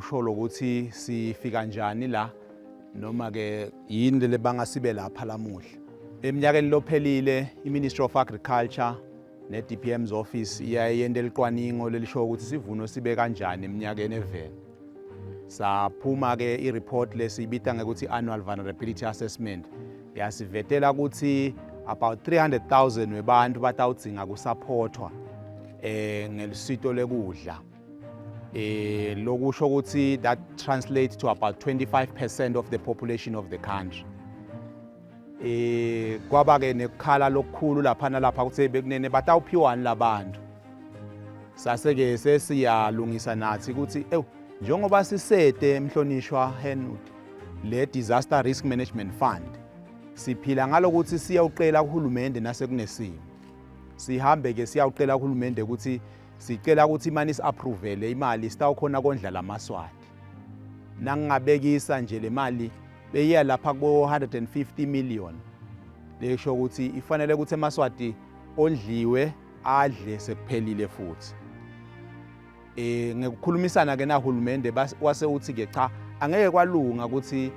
ukushola ukuthi sifika kanjani la noma ke yini le bangasibe lapha lamuhla. Eminyakeni lophelile iMinistry of Agriculture ne-DPM's office iyayenda liqwaningo lelisho ukuthi sivuno sibe kanjani eminyakeni evela. Saphuma ke i-report lesibita ngokuthi annual vulnerability assessment. Yasivetela ukuthi about 300,000 webantu batawudzinga kusupportwa ngelisito lekudla. Lokusho ukuthi that translates to about 25% of the population of the country. Kwaba ke nekukhala lokukhulu lapha nalapha ukuthi bekunene batawuphiwani labantu. Sase ke sesiyalungisa nathi ukuthi njengoba sisede emhlonishwa Henwood le disaster risk management fund siphila ngalokuthi siyawuqela kuhulumende nasekunesimo. Sihambe ke siyawuqela kuhulumende ukuthi sicela ukuthi imali is-approvele imali sitawukhona kondla lamaswati. Nangingabekisa nje le mali beyiya lapha kubo 150 million. Lesho ukuthi ifanele ukuthi emaswati ondliwe adle sekuphelile futhi. Ngekukhulumisana ke nahulumende wase uthi ke cha angeke kwalunga ukuthi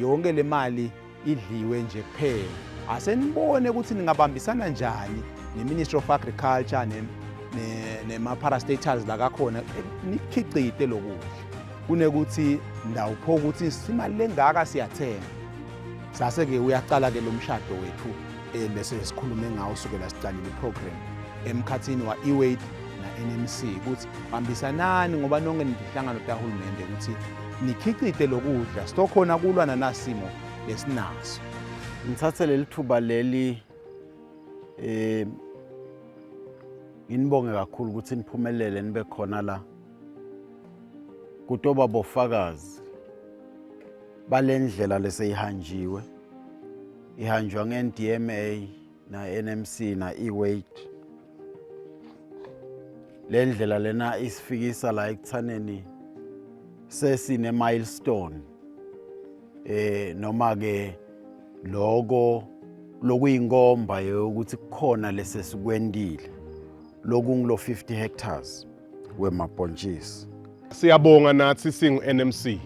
yonke le mali idliwe nje kuphela. Asenibone ukuthi ningabambisana njani neMinistry of Agriculture nema-parastatals la kakhona nikhicite lokudla. Kunekuthi ndawupho ukuthi simali lengaka siyathenga. Sase ke uyaqala ke lo mshado wethu bese sikhulume ngawo sukela sicalile iprogram emkhathini wa eWeight na-NMC ukuthi bambisanani ngoba nonke nihlangano kahulumende ukuthi nikhicite lokudla sitokhona kulwana nasimo lesinaso. Ngithathe leli thuba leli inibonge kakhulu ukuthi niphumelele nibe khona la kutoba bofakazi balendlela leseyihanjiwe ihanjwa ngeNDMA na NMC na eWeight. Le ndlela lena isifikisa la ekuthaneni sesine milestone noma ke lokuyinkomba yokuthi kukhona lesesikwendile lokungilo 50 hectares wemabhontshisi. Siyabonga nathi singu-NMC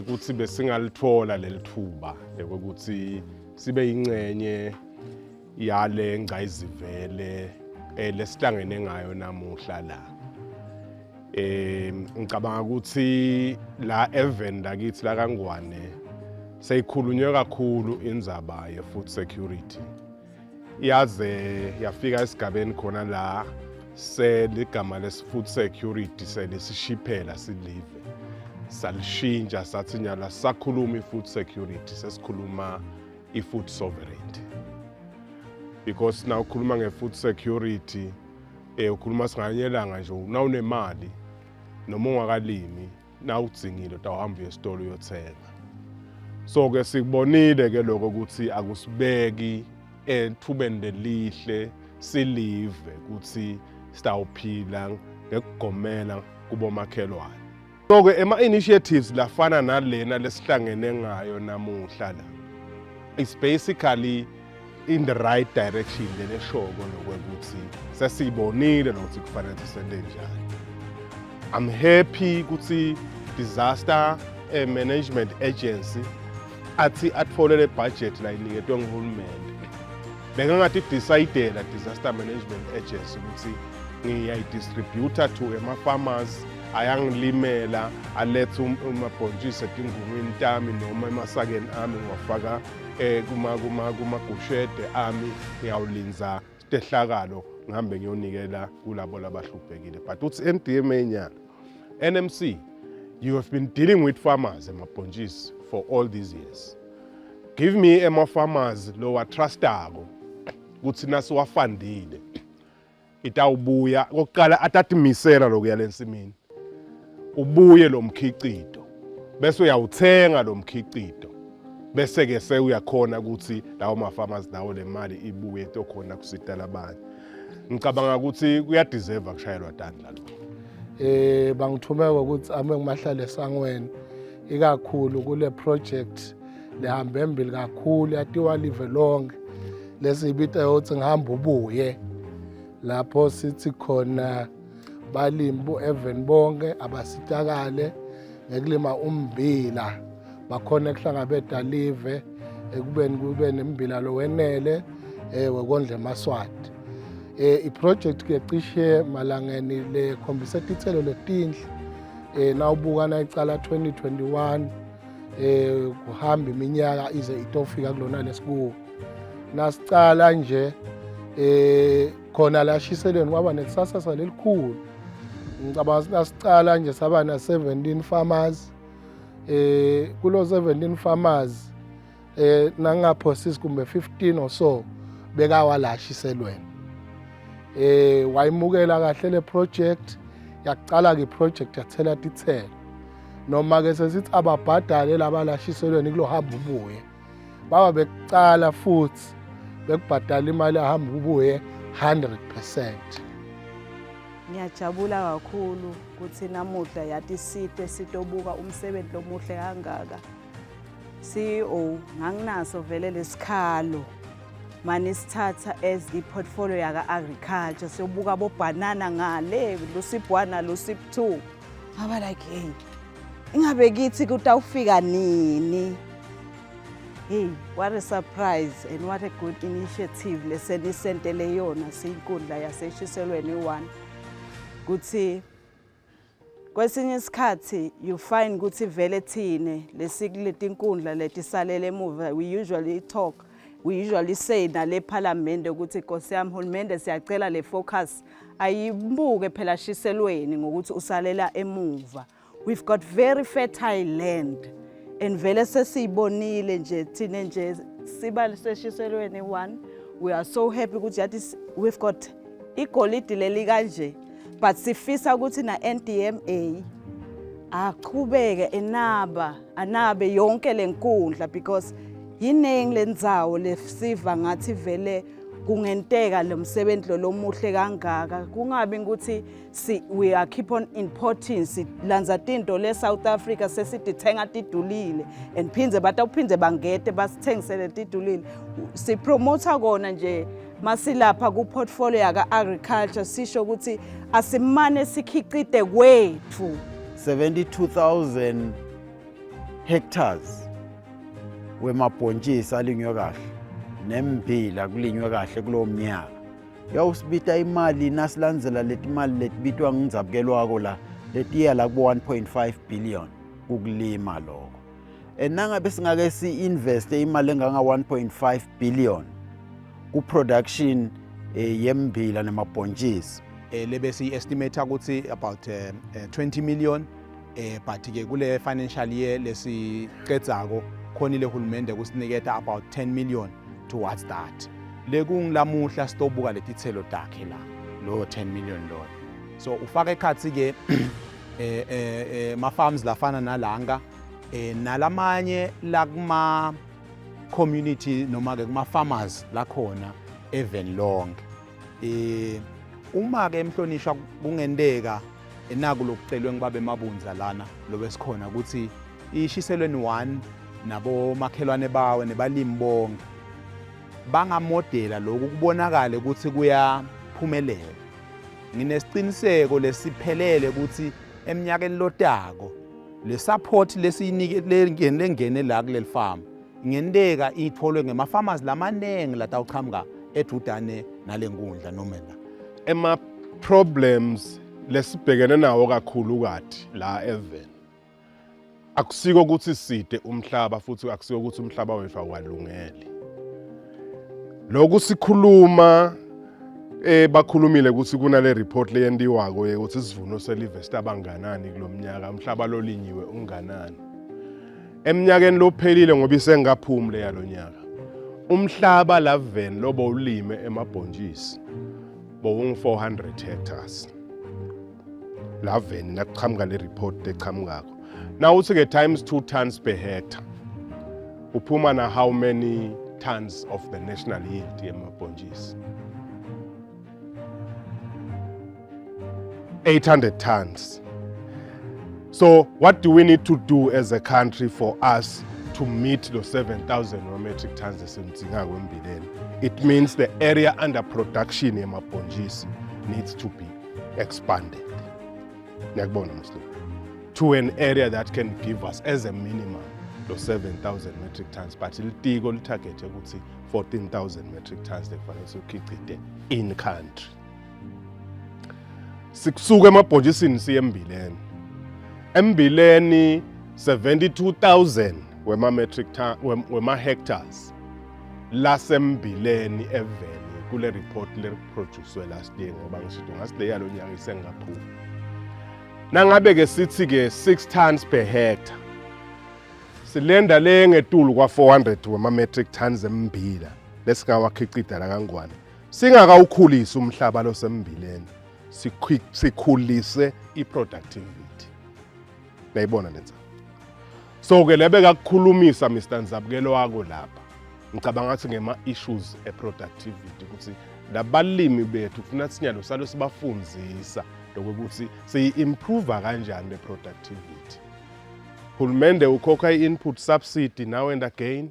ukuthi besingalithola lelithuba ukuthi sibe yingcenye yale ngayizivele lesihlangene ngayo namuhla la. Ngicabanga ukuthi la event lakithi la kaNgwane seyikhulunywe kakhulu indzaba ye-food security. Yaze yafika esigabeni khona la seligama lesi-food security selisishiphela silive. Salishintsha sathi nyala sakhuluma i-food security sesikhuluma i-food sovereignty. Because now ukhuluma nge-food security ukhuluma singanyelanga nje nawunemali noma ungakalimi nawudzingile utawuhamba esitolo uyothenga. So ke sikubonile ke lokho ukuthi akusibeki ethubeni lelihle silive ukuthi sitawuphila ngekugomela kubo makhelwane. So ke ema-initiatives lafana nalena lesihlangene ngayo namuhla la it's basically in the right direction leshoko lokuthi sesibonile nokuthi kufanele sisende njani. I'm happy ukuthi disaster management agency athi atfolele budget la iniketwe nguhulumende. Bengangathi decidela disaster management agency ukuthi ngiyayidistributor to ema-farmers ayangilimela aletha umabhontshisi etingungwini tami noma emasakeni ami ngiwafaka kumagushede ami ngiyawulinza stehlakalo ngihambe ngiyonikela kulabo labahluphekile. But uthi NDMA nyana NMC you have been dealing with farmers emabhontshisi for all these years. Give me ema-farmers lowa trustako ukuthi nasiwafandile itawubuya kokuqala atatimisela lokuya lensimini ubuye lo mkhicito bese uyawuthenga lo mkhicito bese ke sewuyakhona ukuthi lawo ma-farmers nawo le mali ibuye tokhona kusita labanye. Ngicabanga ukuthi kuyadeserve kushayelwa tandla lo. Bangithumeka ukuthi ame ngimahlale esangweni ikakhulu kule project lehambe embili kakhulu yatiwa live lonke lesibita ukuthi ngihamba ubuye lapho sithi khona balimi bo-Evan bonke abasitakale ngekulima ummbila bakhona ekuhlangabezalive ekubeni kube nemmbila lo wenele wekondla emaswati. I-project ke cishe malangeni lekhombisa titselo letinhle nawubuka nayicala 2021 kuhamba iminyaka ize itofika kulona lesikuwo. Nasicala nje khona la Shiselweni kwaba nekusasa lelikhulu. Ngicabanga nasicala nje saba na 17 farmers kulo 17 farmers nangaphosisi kumbe 15 or so bekawa la Shiselweni. Wayimukela kahle le project yaqala ke project yathela tithelo noma ke sesithi ababhadale laba la Shiselweni kulo hamba ubuye baba bekucala futhi bekubhadala imali ahamba ubuye 100%. Ngiyajabula kakhulu ukuthi namuhla yathi sitobuka umsebenzi lomuhle kangaka. CEO nganginaso vele lesikhalo manje sithatha as i-portfolio yaka agriculture siyobuka bo banana ngale Lusip 1 na Lusip 2 aba like hey ingabe kithi kutawufika nini. Hey, what a surprise and what a good initiative lesenisentele yona siyinkundla yaseShiselweni 1 kuthi kwesinye isikhathi you find ukuthi vele thine letinkundla letisalele emuva we usually say nale parliament ukuthi Nkosi yami hulumende siyacela le focus ayibuke phela Shiselweni ngokuthi usalela emuva. We've got very fertile land and vele sesiyibonile nje thine nje siba seShiselweni 1 we are so happy ukuthi yathi we've got igolide leli kanje but sifisa ukuthi na NDMA aqhubeke anabe yonke lenkundla because yiningi lendzawo lesiva ngathi vele kungenteka lo msebenzi lomuhle kangaka kungabi ukuthi we are keep on importing silanza tinto le South Africa sesidithenga tidulile and phindze bangete basithengisele tidulile si promote kona nje masilapha ku portfolio yaka agriculture sisho ukuthi asimane sikhicite kwethu 72,000 hectares wemabhontshisi alinywe kahle nemmbila kulinywe kahle kulo mnyaka. Uyawusibita imali nasilandzela leti mali letibitwa ngizabkelwako la letiya la ku 1.5 billion ukulima lokho. Nangabe singake si-invest imali enganga 1.5 billion ku production yemmbila nemabhontshisi lebe si-estimate ukuthi about 20 million but ke kule financial year lesiqedzako khonile hulumende kusiniketa about 10 million towards that. Lekungilamuhla sitobuka letithelo takhe la lo 10 million lo. So ufaka ekhathi ke ma farms lafana nalanga nalamanye la kuma community noma ke kuma farmers la khona even long. Uma ke emhlonishwa kungenteka enaku lokucelwe ngibabe mabunza lana lobe sikhona ukuthi iShiselweni 1 nabo makhelwane bawe nebalimi bonke bangamodela lokhu kubonakala ukuthi kuyaphumelela. Nginesiqiniseko lesiphelele ukuthi eminyakeni lotako le support lesiyinike lengene la kuleli farm ngenteka itholwe ngema farmers lamanengi latawuqhamuka edudane nalenkundla noma la. Ema problems lesibhekene nawo kakhulu kathi la even akusiko ukuthi side umhlaba futhi akusiko ukuthi umhlaba wethu awalungele. Lokhu sikhuluma bakhulumile ukuthi kunale report leyendiwako ukuthi isivuno selivesta abanganani kulomnyaka umhlaba lolinyiwe unganani. Eminyakeni lophelile ngoba isengaphumule yalonyaka. Umhlaba laven lobo ulime emabhontshisi bowungu 400 hectares. Laven nakuqhamuka le report eqhamukako. Now uthi ke times 2 tons per hectare. Uphuma na how many tons of the national yield yemabhontshisi? 800 tons. So what do we need to do as a country for us to meet those 7,000 metric tons esemdingako embileni? It means the area under production yemabhontshisi needs to be expanded. Ngiyakubona Muslim. to an area that can give us as a minimum those 7,000 metric tons, but ilitiko litarget ukuthi 14,000 metric tons lekufanele sikhiqide in country. Sikusuka emabhonjisini siye eMbileni. eMbileni 72,000 wema metric ton wema hectares laseMbileni evele kule report le produce last year ngoba ngisho ngasileya lo nyaka isengaphuma. Nangabe ke sithi ke 6 tons per hectare. Silenda le ngetulu kwa 400 wema metric tons embila lesingawakhiqida la kangwane. Singakawukhulisa umhlaba lo seMbileni. Sikhulise iproductivity. Nayibona lenza. So ke lebe kakukhulumisa Mr Nzabukelo wako lapha. Ngicabanga ngathi ngema issues eproductivity ukuthi labalimi bethu kufuna sinyalo salo sibafundzisa lokuthi siyi-improve kanjani le productivity. Hulumende ukhokha i-input subsidy now and again,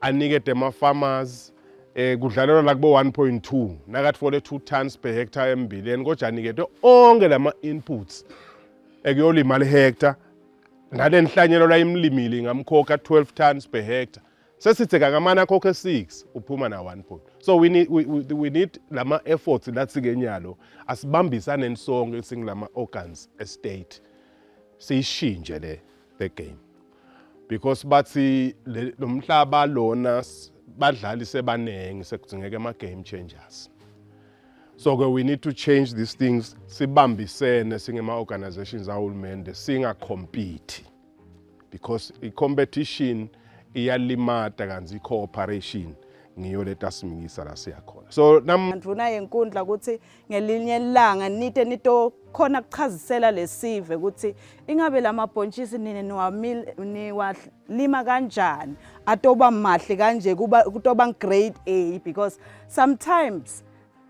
anikete ama-farmers kudlalelwa la kubo 1.2 nakathi for le 2 tons per hectare eMbileni kodwa anikete onke lama inputs ekuyolima le hectare nale nhlanyelo la imlimile ngamkhokha 12 tons per hectare. Sesithi kangamana khokhe 6 uphuma na 1 point. So we need lama efforts lathi kenyalo asibambisane nsonke singilama organs estate siyishintshe the game, because bathi lo mhlaba lona badlali sebanenge sekudingeka ama game changers. So we need to change these things, sibambisene singema organizations ahulumende singa compete, because I competition iyalimata kanzi i-cooperation ngiyo letasimingisa la siyakhona. So Ndifuna inkundla ukuthi ngelinye ilanga nito khona kuchazisela lesive ukuthi ingabe lamabhontshisi nini niwalima kanjani atoba mahle kanje kutoba grade A, because sometimes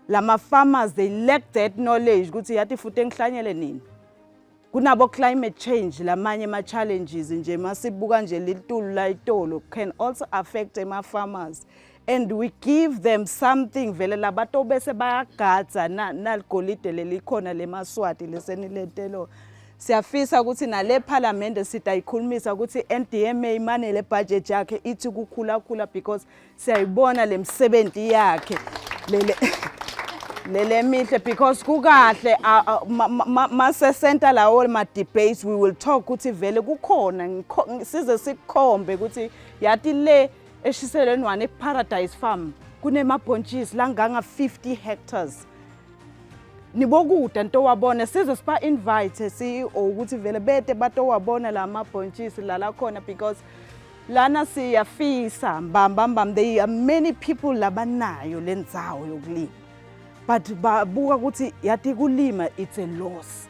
lama farmers they lack that knowledge ukuthi yathi futhi engihlanyele nini. Kunabo climate change lamanye ma challenges nje masibuka nje litulu la itolo can also affect ama farmers, and we give them something vele labato bese bayagadza naligolide lelikhona lemaswati leseniletelo. Siyafisa ukuthi nale parliament sitayikhulumisa ukuthi NDMA imane le budget yakhe ithi kukhula because siyayibona lemsebenzi yakhe lele mihle, because kukahle mase center lawo ma debates we will talk ukuthi vele kukhona size sikhombe ukuthi yathi le eshiselweni wane Paradise Farm kunemabhontshisi langanga 50 hectares. Nibokuda nto wabona size siba invite CEO ukuthi vele bete bato wabona la mabhontshisi la khona, because lana siyafisa mbambambam there are many people labanayo lendzawo yokulima, but babuka ukuthi yathi kulima it's a loss.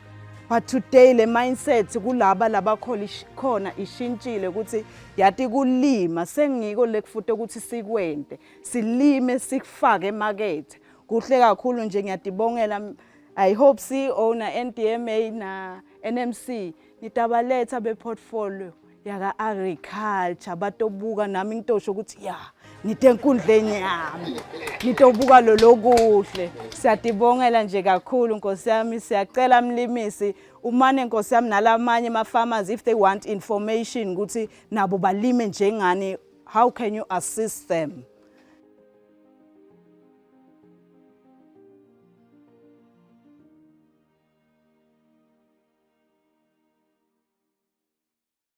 But today le mindset kulaba khona ishintshile ukuthi yathi kulima sengiko lekufute ukuthi sikwente silime sikufake emarket. Kuhle kakhulu nje ngiyadibongela. I hope CEO na NDMA na NMC nitabaletha be portfolio yaka agriculture batobuka nami ngitosho ukuthi ya nitenkundleni yami nitobuka lo lokuhle. Siyadibongela nje kakhulu Nkosi yami, siyacela mlimisi umane Nkosi yami nalamanye ama farmers if they want information ukuthi nabo balime njengani, how can you assist them?